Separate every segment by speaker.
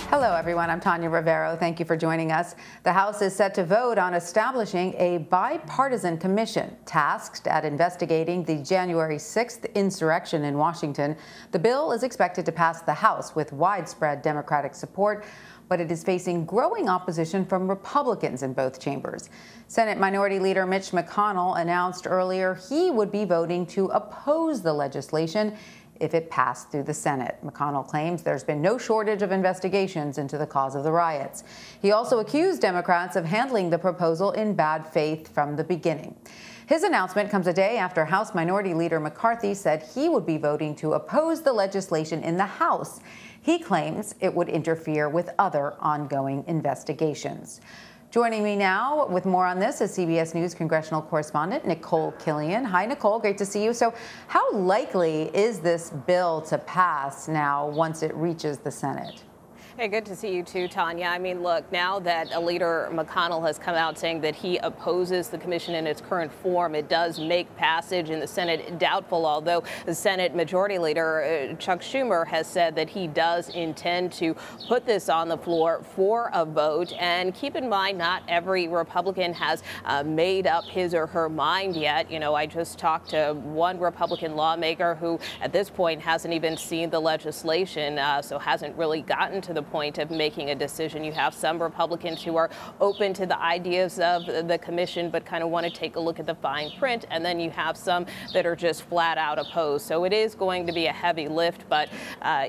Speaker 1: Hello, everyone. I'm Tanya Rivero. Thank you for joining us. The House is set to vote on establishing a bipartisan commission tasked at investigating the January 6th insurrection in Washington. The bill is expected to pass the House with widespread Democratic support, but it is facing growing opposition from Republicans in both chambers. Senate Minority Leader Mitch McConnell announced earlier he would be voting to oppose the legislation if it passed through the Senate. McConnell claims there's been no shortage of investigations into the cause of the riots. He also accused Democrats of handling the proposal in bad faith from the beginning. His announcement comes a day after House Minority Leader McCarthy said he would be voting to oppose the legislation in the House. He claims it would interfere with other ongoing investigations. Joining me now with more on this is CBS News congressional correspondent Nikole Killion. Hi, Nikole. Great to see you. So how likely is this bill to pass now once it reaches the Senate?
Speaker 2: Hey, good to see you too, Tanya. I mean, look, now that Leader McConnell has come out saying that he opposes the commission in its current form, it does make passage in the Senate doubtful, although the Senate Majority Leader Chuck Schumer has said that he does intend to put this on the floor for a vote. And keep in mind, not every Republican has made up his or her mind yet. You know, I just talked to one Republican lawmaker who at this point hasn't even seen the legislation, so hasn't really gotten to the point of making a decision. You have some Republicans who are open to the ideas of the commission, but kind of want to take a look at the fine print. And then you have some that are just flat out opposed. So it is going to be a heavy lift, but,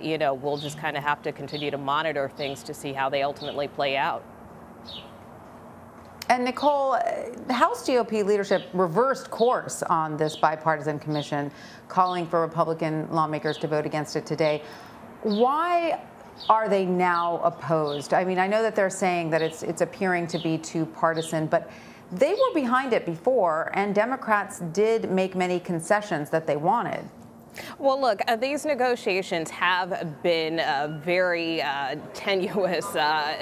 Speaker 2: you know, we'll just kind of have to continue to monitor things to see how they ultimately play out.
Speaker 1: And Nikole, the House GOP leadership reversed course on this bipartisan commission, calling for Republican lawmakers to vote against it today. Why are they now opposed? I mean, I know that they're saying that it's appearing to be too partisan, but they were behind it before, and Democrats did make many concessions that they wanted.
Speaker 2: Well, look, these negotiations have been very tenuous.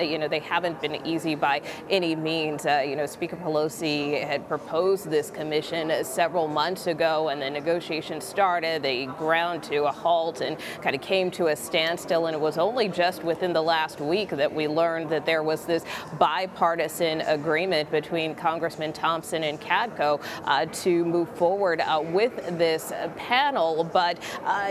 Speaker 2: You know, they haven't been easy by any means. You know, Speaker Pelosi had proposed this commission several months ago, and the negotiations started. They ground to a halt and kind of came to a standstill. And it was only just within the last week that we learned that there was this bipartisan agreement between Congressman Thompson and Cadco to move forward with this panel. But,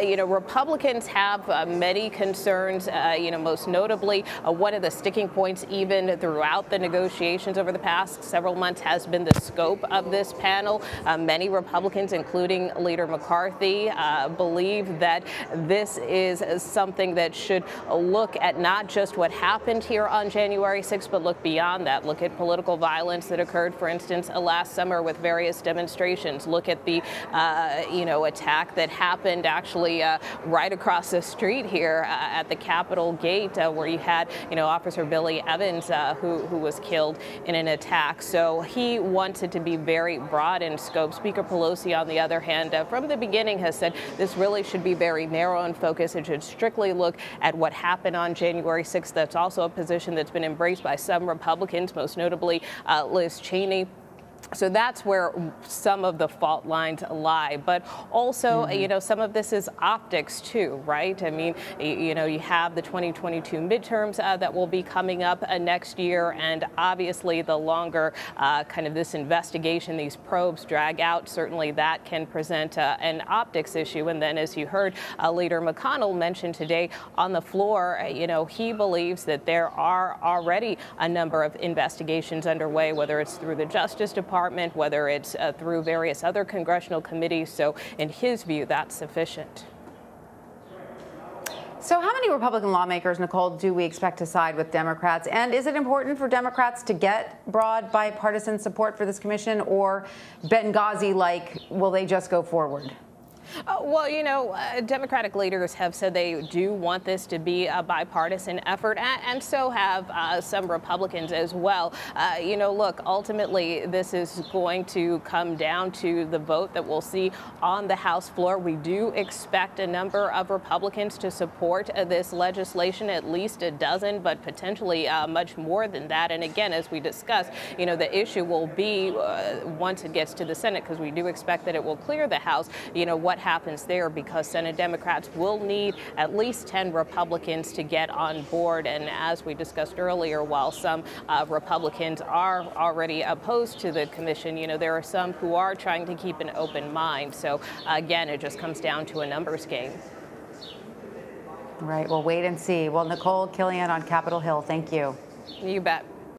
Speaker 2: you know, Republicans have many concerns, you know, most notably one of the sticking points even throughout the negotiations over the past several months has been the scope of this panel. Many Republicans, including Leader McCarthy, believe that this is something that should look at not just what happened here on January 6th, but look beyond that. Look at political violence that occurred, for instance, last summer with various demonstrations. Look at the, you know, attack that happened actually right across the street here at the Capitol gate, where you had, you know, Officer Billy Evans, who was killed in an attack. So he wants it to be very broad in scope. Speaker Pelosi, on the other hand, from the beginning has said this really should be very narrow in focus. It should strictly look at what happened on January 6th. That's also a position that's been embraced by some Republicans, most notably Liz Cheney. So that's where some of the fault lines lie. But also, you know, some of this is optics, too, right? I mean, you know, you have the 2022 midterms that will be coming up next year. And obviously, the longer kind of this investigation, these probes drag out, certainly that can present an optics issue. And then, as you heard Leader McConnell mention today on the floor, you know, he believes that there are already a number of investigations underway, whether it's through the Justice Department, whether it's through various other congressional committees. So in his view, that's sufficient.
Speaker 1: So how many Republican lawmakers, Nikole, do we expect to side with Democrats? And is it important for Democrats to get broad bipartisan support for this commission, or Benghazi-like, will they just go forward?
Speaker 2: Well, you know, Democratic leaders have said they do want this to be a bipartisan effort, and so have some Republicans as well. You know, look, ultimately, this is going to come down to the vote that we'll see on the House floor. We do expect a number of Republicans to support this legislation, at least a dozen, but potentially much more than that. And again, as we discussed, you know, the issue will be once it gets to the Senate, because we do expect that it will clear the House, you know, what what happens there, because Senate Democrats will need at least 10 Republicans to get on board. And as we discussed earlier, while some Republicans are already opposed to the commission, there are some who are trying to keep an open mind. So again, it just comes down to a numbers game.
Speaker 1: Right. We'll wait and see. Well, Nikole Killion on Capitol Hill, thank you.
Speaker 2: You bet.